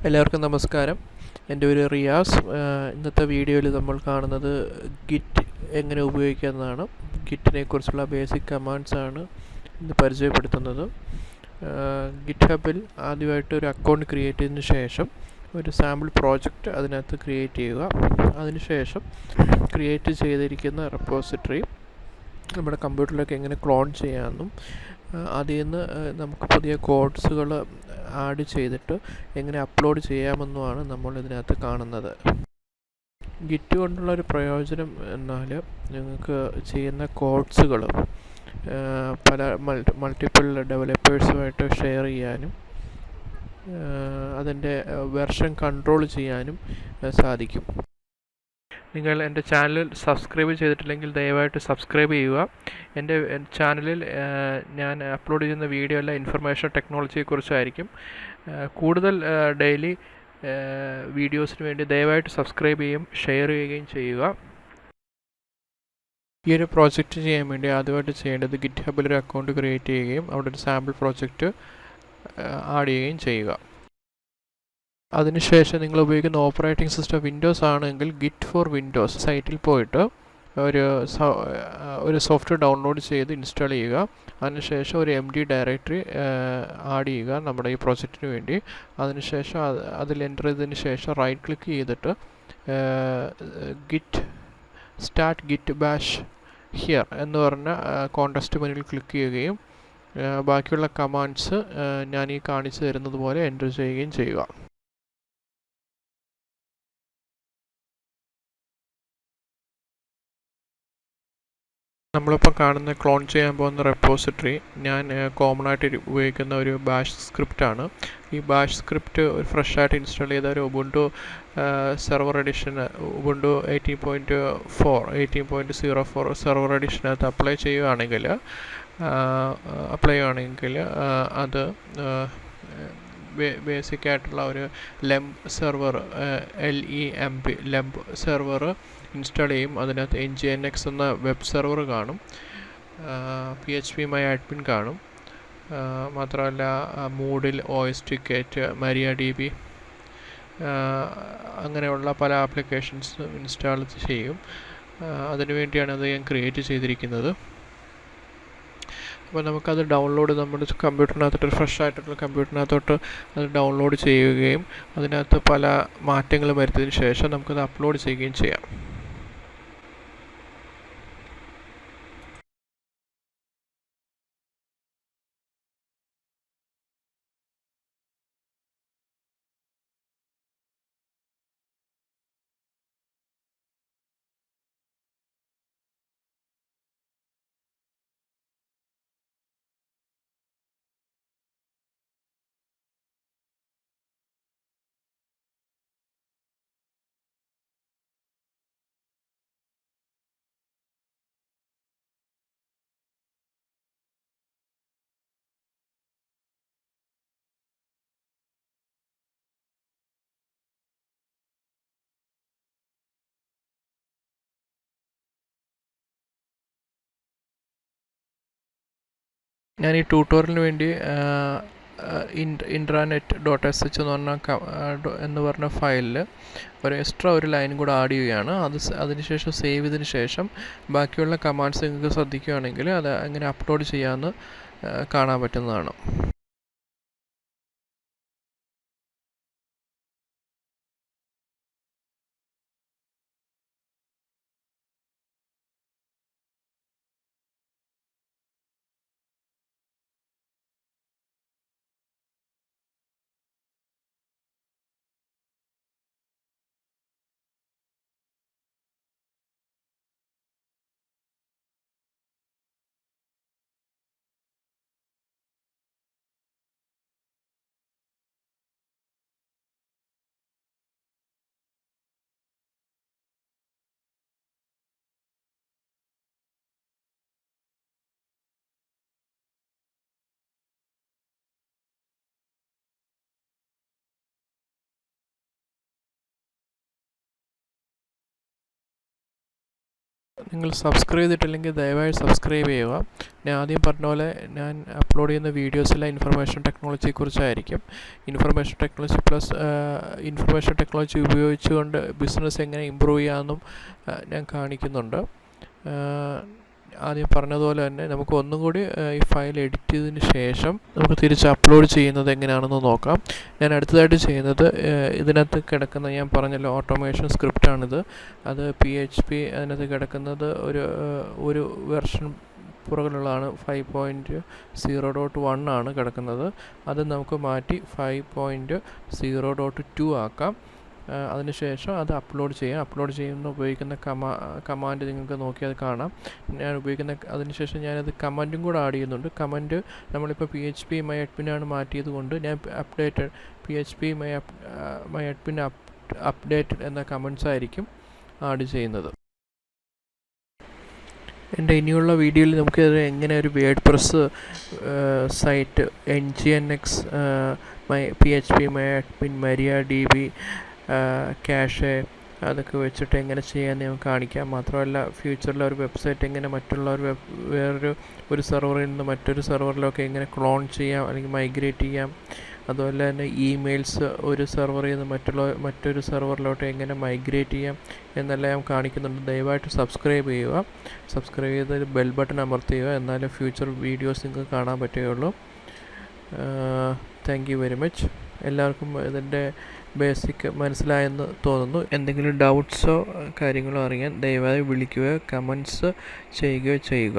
എല്ലാവർക്കും നമസ്കാരം. എൻ്റെ പേര് റിയാസ്. ഇന്നത്തെ വീഡിയോയിൽ നമ്മൾ കാണുന്നത് ഗിറ്റ് എങ്ങനെ ഉപയോഗിക്കാമെന്നാണ്. ഗിറ്റിനെ കുറിച്ചുള്ള ബേസിക് കമാൻഡ്സ് ആണ് ഇന്ന് പരിചയപ്പെടുത്തുന്നത്. ഗിറ്റ് ഹബിൽ ആദ്യമായിട്ട് ഒരു അക്കൗണ്ട് ക്രിയേറ്റ് ചെയ്തതിന് ശേഷം ഒരു സാമ്പിൾ പ്രോജക്റ്റ് അതിനകത്ത് ക്രിയേറ്റ് ചെയ്യുക. അതിനുശേഷം ക്രിയേറ്റ് ചെയ്തിരിക്കുന്ന റെപ്പോസിറ്ററി നമ്മുടെ കമ്പ്യൂട്ടറിലേക്ക് എങ്ങനെ ക്ലോൺ ചെയ്യാമെന്നും അതിൽ നിന്ന് നമുക്ക് പുതിയ കോഡ്സുകൾ ആഡ് ചെയ്തിട്ട് എങ്ങനെ അപ്ലോഡ് ചെയ്യാമെന്നുമാണ് നമ്മൾ ഇതിനകത്ത് കാണുന്നത്. ഗിറ്റ് കൊണ്ടുള്ള ഒരു പ്രയോജനം എന്നാൽ നിങ്ങൾക്ക് ചെയ്യുന്ന കോഡ്സുകൾ പല മൾട്ടിപ്പിൾ ഡെവലപ്പേഴ്സുമായിട്ട് ഷെയർ ചെയ്യാനും അതിൻ്റെ വെർഷൻ കൺട്രോൾ ചെയ്യാനും സാധിക്കും. നിങ്ങൾ എൻ്റെ ചാനൽ സബ്സ്ക്രൈബ് ചെയ്തിട്ടില്ലെങ്കിൽ ദയവായിട്ട് സബ്സ്ക്രൈബ് ചെയ്യുക. എൻ്റെ ചാനലിൽ ഞാൻ അപ്ലോഡ് ചെയ്യുന്ന വീഡിയോ എല്ലാം ഇൻഫർമേഷൻ ടെക്നോളജിയെക്കുറിച്ചായിരിക്കും. കൂടുതൽ ഡെയിലി വീഡിയോസിന് വേണ്ടി ദയവായിട്ട് സബ്സ്ക്രൈബ് ചെയ്യുകയും ഷെയർ ചെയ്യുകയും ചെയ്യുക. ഈ ഒരു പ്രോജക്റ്റ് ചെയ്യാൻ വേണ്ടി ആദ്യമായിട്ട് ചെയ്യേണ്ടത് ഗിറ്റ് ഹബിൽ ഒരു അക്കൗണ്ട് ക്രിയേറ്റ് ചെയ്യുകയും അവിടെ ഒരു സാമ്പിൾ പ്രോജക്റ്റ് ആഡ് ചെയ്യുകയും ചെയ്യുക. അതിനുശേഷം നിങ്ങൾ ഉപയോഗിക്കുന്ന ഓപ്പറേറ്റിംഗ് സിസ്റ്റം വിൻഡോസ് ആണെങ്കിൽ ഗിറ്റ് ഫോർ വിൻഡോസ് സൈറ്റിൽ പോയിട്ട് ഒരു സോഫ്റ്റ്വെയർ ഡൗൺലോഡ് ചെയ്ത് ഇൻസ്റ്റാൾ ചെയ്യുക. അതിനുശേഷം ഒരു MD ഡയറക്ടറി ആഡ് ചെയ്യുക നമ്മുടെ ഈ പ്രോജക്റ്റിന് വേണ്ടി. അതിനുശേഷം അതിൽ എൻ്റർ ചെയ്തതിന് ശേഷം റൈറ്റ് ക്ലിക്ക് ചെയ്തിട്ട് git start git bash here എന്ന് പറഞ്ഞ കോൺടെക്സ്റ്റ് മെനുവിൽ ക്ലിക്ക് ചെയ്യുകയും ബാക്കിയുള്ള കമാൻഡ്സ് ഞാൻ ഈ കാണിച്ചു തരുന്നത് പോലെ എൻ്റർ ചെയ്യുകയും ചെയ്യുക. നമ്മളിപ്പോൾ കാണുന്ന ക്ലോൺ ചെയ്യാൻ പോകുന്ന റെപ്പോസിറ്ററി ഞാൻ കോമൺ ആയിട്ട് ഉപയോഗിക്കുന്ന ഒരു ബാഷ് സ്ക്രിപ്റ്റാണ്. ഈ ബാഷ് സ്ക്രിപ്റ്റ് ഒരു ഫ്രഷ് ആയിട്ട് ഇൻസ്റ്റാൾ ചെയ്ത ഒരു Ubuntu server edition Ubuntu 18.04 server എഡിഷനകത്ത് അപ്ലൈ ചെയ്യുകയാണെങ്കിൽ അത് ബേസിക് ആയിട്ടുള്ള ഒരു LAMP server LAMP server install ചെയ്യും. അതിനകത്ത് NGINX എന്ന വെബ് സെർവർ കാണും, PHP MyAdmin കാണും. മാത്രമല്ല മൂഡിൽ OSTicate, MariaDB അങ്ങനെയുള്ള പല ആപ്ലിക്കേഷൻസ് ഇൻസ്റ്റാൾ ചെയ്യും. അതിനുവേണ്ടിയാണ് അത് ഞാൻ ക്രിയേറ്റ് ചെയ്തിരിക്കുന്നത്. അപ്പോൾ നമുക്കത് ഡൗൺലോഡ് നമ്മുടെ കമ്പ്യൂട്ടറിനകത്തോട്ട് ഫ്രഷ് ആയിട്ടുള്ള കമ്പ്യൂട്ടറിനകത്തോട്ട് അത് ഡൗൺലോഡ് ചെയ്യുകയും അതിനകത്ത് പല മാറ്റങ്ങൾ വരുത്തിയതിന് ശേഷം നമുക്കത് അപ്ലോഡ് ചെയ്യുകയും ചെയ്യാം. ഞാൻ ഈ ട്യൂട്ടോറിയലിന് വേണ്ടി intranet.sh എന്ന് പറഞ്ഞ ഫയലിൽ ഒരു എക്സ്ട്രാ ഒരു ലൈൻ കൂടെ ആഡ് ചെയ്യുകയാണ്. അതിനുശേഷം സേവ് ചെയ്തതിന് ശേഷം ബാക്കിയുള്ള കമാൻഡ്സ് നിങ്ങൾക്ക് ശ്രദ്ധിക്കുകയാണെങ്കിൽ അത് എങ്ങനെ അപ്ലോഡ് ചെയ്യാമെന്ന് കാണാൻ പറ്റുന്നതാണ്. നിങ്ങൾ സബ്സ്ക്രൈബ് ചെയ്തിട്ടില്ലെങ്കിൽ ദയവായി സബ്സ്ക്രൈബ് ചെയ്യുക. ഞാൻ ആദ്യം പറഞ്ഞ പോലെ ഞാൻ അപ്ലോഡ് ചെയ്യുന്ന വീഡിയോസെല്ലാം ഇൻഫർമേഷൻ ടെക്നോളജിയെക്കുറിച്ചായിരിക്കും. Information technology plus information technology ഉപയോഗിച്ചുകൊണ്ട് ബിസിനസ് എങ്ങനെ ഇമ്പ്രൂവ് ചെയ്യാമെന്നും ഞാൻ കാണിക്കുന്നുണ്ട്. ആദ്യം പറഞ്ഞതുപോലെ തന്നെ നമുക്ക് ഒന്നും കൂടി ഈ ഫയൽ എഡിറ്റ് ചെയ്തതിന് ശേഷം നമുക്ക് തിരിച്ച് അപ്ലോഡ് ചെയ്യുന്നത് എങ്ങനെയാണെന്ന് നോക്കാം. ഞാൻ അടുത്തതായിട്ട് ചെയ്യുന്നത് ഇതിനകത്ത് കിടക്കുന്ന, ഞാൻ പറഞ്ഞല്ലോ ഓട്ടോമേഷൻ സ്ക്രിപ്റ്റാണിത്. അത് PHP അതിനകത്ത് കിടക്കുന്നത് ഒരു വെർഷൻ പുറകിലുള്ളതാണ്. 5.0.1 ആണ് കിടക്കുന്നത്. അത് നമുക്ക് മാറ്റി 5.0.2 ആക്കാം. അതിനുശേഷം അത് അപ്ലോഡ് ചെയ്യാം. അപ്ലോഡ് ചെയ്യുന്ന ഉപയോഗിക്കുന്ന കമാൻഡ് നിങ്ങൾക്ക് നോക്കിയാൽ കാണാം. ഞാൻ ഉപയോഗിക്കുന്ന അതിനുശേഷം ഞാനത് കമൻറ്റും കൂടെ ആഡ് ചെയ്യുന്നുണ്ട്. കമൻറ്റ് നമ്മളിപ്പോൾ PHP myadmin ആണ് മാറ്റിയത് കൊണ്ട് ഞാൻ അപ്ഡേറ്റഡ് PHP myadmin അപ്ഡേറ്റഡ് എന്ന കമൻറ്റ്സ് ആയിരിക്കും ആഡ് ചെയ്യുന്നത്. എൻ്റെ ഇനിയുള്ള വീഡിയോയിൽ നമുക്ക് എങ്ങനെ ഒരു WordPress site nginx PHP myadmin MariaDB cache അതൊക്കെ വെച്ചിട്ട് എങ്ങനെ ചെയ്യാമെന്ന് ഞാൻ കാണിക്കാം. മാത്രമല്ല ഫ്യൂച്ചറിൽ ഒരു വെബ്സൈറ്റ് എങ്ങനെ വേറൊരു സെർവറിൽ നിന്ന് മറ്റൊരു സെർവറിലൊക്കെ എങ്ങനെ ക്ലോൺ ചെയ്യാം അല്ലെങ്കിൽ മൈഗ്രേറ്റ് ചെയ്യാം. അതുപോലെ തന്നെ ഇമെയിൽസ് ഒരു സെർവറിൽ നിന്ന് മറ്റൊരു സെർവറിലോട്ട് എങ്ങനെ മൈഗ്രേറ്റ് ചെയ്യാം എന്നെല്ലാം ഞാൻ കാണിക്കുന്നുണ്ട്. ദയവായിട്ട് സബ്സ്ക്രൈബ് ചെയ്യുക. സബ്സ്ക്രൈബ് ചെയ്ത് ബെൽ ബട്ടൺ അമർത്തുക. എന്നാലേ ഫ്യൂച്ചർ വീഡിയോസ് നിങ്ങൾക്ക് കാണാൻ പറ്റുകയുള്ളൂ. Thank you very much. എല്ലാവർക്കും ഇതിൻ്റെ ബേസിക് മനസ്സിലായെന്ന് തോന്നുന്നു. എന്തെങ്കിലും ഡൗട്ട്സോ കാര്യങ്ങളോ അറിയാൻ ദയവായി വിളിക്കുകയോ കമൻറ്റ്സ് ചെയ്യുകയോ ചെയ്യുക.